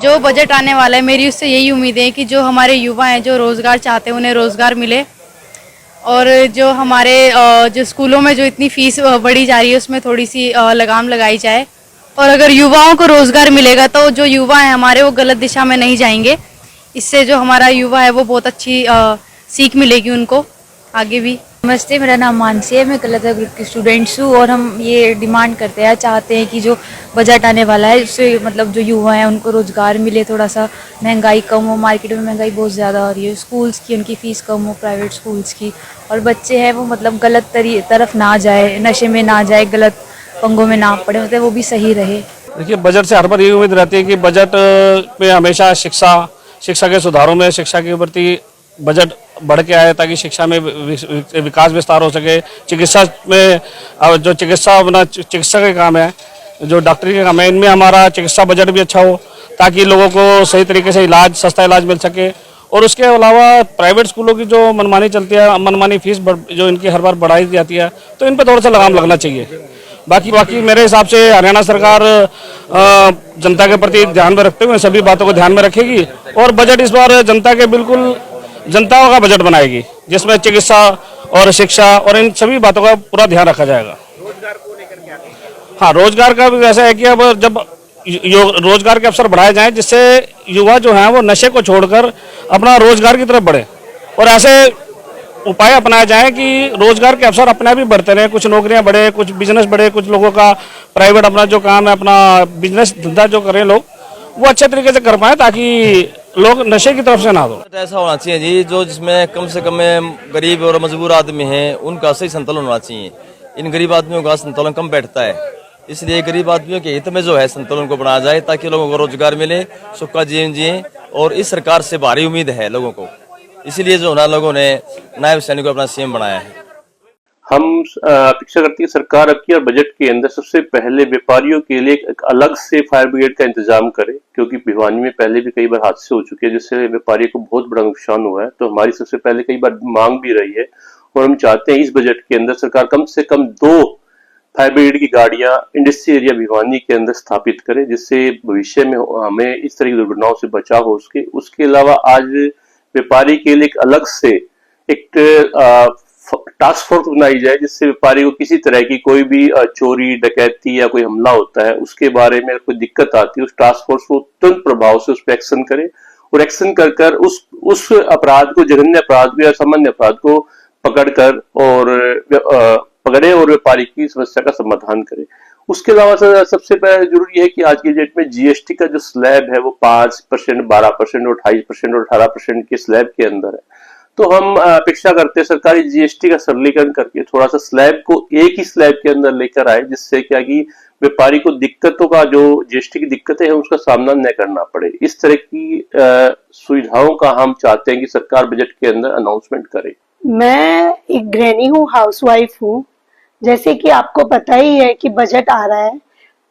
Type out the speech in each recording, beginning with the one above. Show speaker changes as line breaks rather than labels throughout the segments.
जो बजट आने वाला है मेरी उससे यही उम्मीद है कि जो हमारे युवा हैं जो रोज़गार चाहते हैं उन्हें रोज़गार मिले, और जो हमारे जो स्कूलों में जो इतनी फीस बढ़ी जा रही है उसमें थोड़ी सी लगाम लगाई जाए। और अगर युवाओं को रोज़गार मिलेगा तो जो युवा हैं हमारे वो गलत दिशा में नहीं जाएंगे। इससे जो हमारा युवा है वो बहुत अच्छी सीख मिलेगी उनको आगे भी।
नमस्ते, मेरा नाम मानसी है, मैं कलता ग्रुप की स्टूडेंट्स हूँ और हम ये डिमांड करते हैं, चाहते हैं कि जो बजट आने वाला है उससे मतलब जो युवा हैं उनको रोज़गार मिले, थोड़ा सा महंगाई कम हो। मार्केट में महंगाई बहुत ज़्यादा हो रही है, स्कूल्स की उनकी फ़ीस कम हो, प्राइवेट स्कूल्स की, और बच्चे हैं वो मतलब गलत तरफ ना जाए, नशे में ना जाए, गलत पंगों में ना पड़े, मतलब वो भी सही रहे।
देखिए, बजट से हर बार यही उम्मीद रहती है कि बजट में हमेशा शिक्षा के सुधारों में शिक्षा के प्रति बजट बढ़ के आए ताकि शिक्षा में विकास विस्तार हो सके। चिकित्सा में जो चिकित्सा के काम है, जो डॉक्टरी के काम है, इनमें हमारा चिकित्सा बजट भी अच्छा हो ताकि लोगों को सही तरीके से सस्ता इलाज मिल सके। और उसके अलावा प्राइवेट स्कूलों की जो मनमानी चलती है, मनमानी फीस जो इनकी हर बार बढ़ाई जाती है, तो इन पर थोड़ा सा लगाम लगना चाहिए। बाकी मेरे हिसाब से हरियाणा सरकार जनता के प्रति ध्यान में रखते हुए सभी बातों को ध्यान में रखेगी और बजट इस बार जनता का बजट बनाएगी, जिसमें चिकित्सा और शिक्षा और इन सभी बातों का पूरा ध्यान रखा जाएगा। हाँ, रोजगार का भी ऐसा है कि अब जब रोजगार के अवसर बढ़ाए जाएं जिससे युवा जो हैं वो नशे को छोड़कर अपना रोजगार की तरफ बढ़े, और ऐसे उपाय अपनाए जाएं कि रोजगार के अवसर अपने आप ही बढ़ते रहे, कुछ नौकरियां बढ़े, कुछ बिजनेस बढ़े, कुछ लोगों का प्राइवेट अपना जो काम है, अपना बिजनेस धंधा जो करें लोग, वो अच्छे तरीके से कर पाए ताकि लोग नशे की तरफ से ना दो।
ऐसा होना चाहिए जी, जो जिसमें कम से कम गरीब और मजबूर आदमी हैं उनका सही संतुलन होना चाहिए। इन गरीब आदमियों का संतुलन कम बैठता है, इसलिए गरीब आदमियों के हित में जो है संतुलन को बनाया जाए ताकि लोगों को रोजगार मिले, सुख का जीवन जिए। और इस सरकार से भारी उम्मीद है लोगों को, इसलिए जो ना लोगों ने नायब सैनी को अपना सीएम बनाया है।
हम अपेक्षा करते हैं सरकार अब की और बजट के अंदर सबसे पहले व्यापारियों के लिए एक अलग से फायर ब्रिगेड का इंतजाम करे, क्योंकि भिवानी में पहले भी कई बार हादसे हो चुके हैं जिससे व्यापारियों को बहुत बड़ा नुकसान हुआ है। तो हमारी सबसे पहले कई बार मांग भी रही है और हम चाहते हैं इस बजट के अंदर सरकार कम से कम 2 फायर ब्रिगेड की गाड़ियां इंडस्ट्री एरिया भिवानी के अंदर स्थापित करे, जिससे भविष्य में हमें इस तरह की दुर्घटनाओं से बचाव हो सके। उसके अलावा आज व्यापारी के लिए एक अलग से एक टास्क फोर्स बनाई जाए, जिससे व्यापारी को किसी तरह की कोई भी चोरी डकैती या कोई हमला होता है उसके बारे में कोई दिक्कत आती है, उस टास्क फोर्स को तुरंत प्रभाव से उस पर एक्शन करे और एक्शन कर उस अपराध को, जघन्य अपराध को या सामान्य अपराध को पकड़े और व्यापारी की समस्या का समाधान करे। उसके अलावा सबसे पहले जरूरी है कि आज के डेट में जीएसटी का जो स्लैब है वो 5%, 12% और 28% और 18% के स्लैब के अंदर है। तो हम अपेक्षा करते हैं सरकारी जीएसटी का सरलीकरण करके थोड़ा सा स्लैब को एक ही स्लैब के अंदर लेकर आए, जिससे क्या कि व्यापारी को दिक्कतों का, जो जीएसटी की दिक्कतें हैं उसका सामना न करना पड़े। इस तरह की सुविधाओं का हम चाहते हैं कि सरकार बजट के अंदर अनाउंसमेंट करे।
मैं एक गृहिणी हूँ, हाउसवाइफ हूँ। जैसे कि आपको पता ही है कि बजट आ रहा है,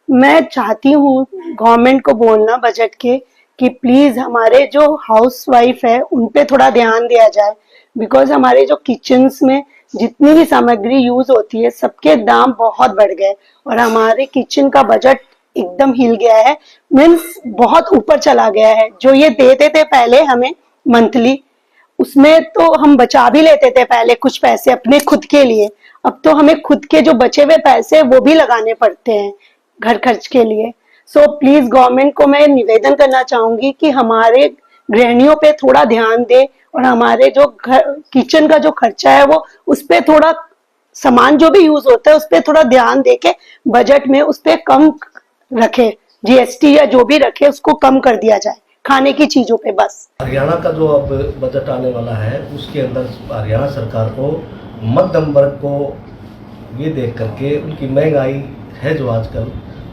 मैं चाहती हूँ गवर्नमेंट को बोलना बजट के कि प्लीज हमारे जो हाउसवाइफ है उन पे थोड़ा ध्यान दिया जाए, बिकॉज हमारे जो किचन्स में जितनी भी सामग्री यूज होती है सबके दाम बहुत बढ़ गए और हमारे किचन का बजट एकदम हिल गया है, मीन्स बहुत ऊपर चला गया है। जो ये देते थे पहले हमें मंथली, उसमें तो हम बचा भी लेते थे पहले कुछ पैसे अपने खुद के लिए, अब तो हमें खुद के जो बचे हुए पैसे वो भी लगाने पड़ते हैं घर खर्च के लिए। सो प्लीज गवर्नमेंट को मैं निवेदन करना चाहूंगी कि हमारे गृहिणियों पे थोड़ा ध्यान दे और हमारे जो किचन का जो खर्चा है वो उस पे थोड़ा, सामान जो भी यूज होता है उस पे थोड़ा ध्यान दे के बजट में उस पे कम रखे, जीएसटी या जो भी रखे उसको कम कर दिया जाए खाने की चीजों पे। बस
हरियाणा का जो अब बजट आने वाला है उसके अंदर हरियाणा सरकार को मध्यम वर्ग को ये देख करके उनकी महंगाई है जो आजकल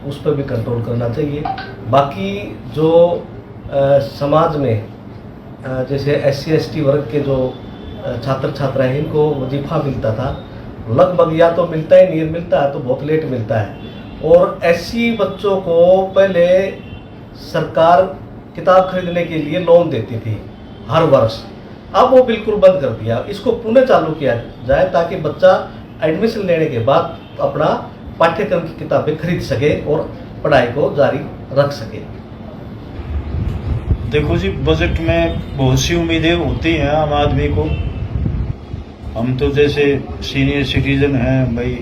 उस पर भी कंट्रोल करना चाहिए। बाकी जो समाज में जैसे SC ST वर्ग के जो छात्र छात्रा हैं इनको वजीफा मिलता था, लगभग या तो मिलता ही नहीं, मिलता है तो बहुत लेट मिलता है। और ऐसी बच्चों को पहले सरकार किताब खरीदने के लिए लोन देती थी हर वर्ष, अब वो बिल्कुल बंद कर दिया। इसको पुनः चालू किया जाए ताकि बच्चा एडमिशन लेने के बाद अपना पाठ्यक्रम की किताबें खरीद सके और पढ़ाई को जारी रख सके।
देखो जी, बजट में बहुत सी उम्मीदें होती हैं आम आदमी को। हम तो जैसे सीनियर सिटीजन हैं भाई,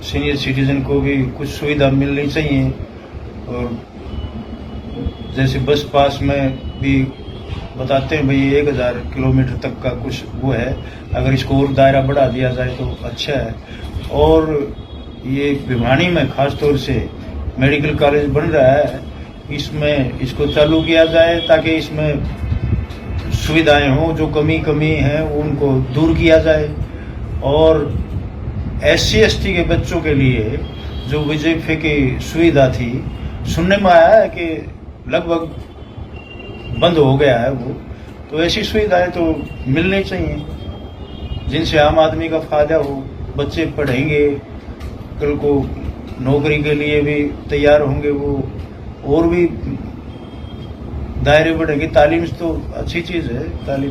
सीनियर सिटीजन को भी कुछ सुविधा मिलनी चाहिए। और जैसे बस पास में भी बताते हैं भाई 1000 किलोमीटर तक का कुछ वो है, अगर इसको और दायरा बढ़ा दिया जाए तो अच्छा है। और ये भिवानी में खास तौर से मेडिकल कॉलेज बन रहा है, इसमें इसको चालू किया जाए ताकि इसमें सुविधाएं हों, जो कमी है उनको दूर किया जाए। और SC ST के बच्चों के लिए जो वजीफे की सुविधा थी, सुनने में आया है कि लगभग बंद हो गया है वो, तो ऐसी सुविधाएं तो मिलनी चाहिए जिनसे आम आदमी का फायदा हो। बच्चे पढ़ेंगे, कल को नौकरी के लिए भी तैयार होंगे, वो और भी दायरे बढ़ेंगे। तालीम तो अच्छी चीज़ है, तालीम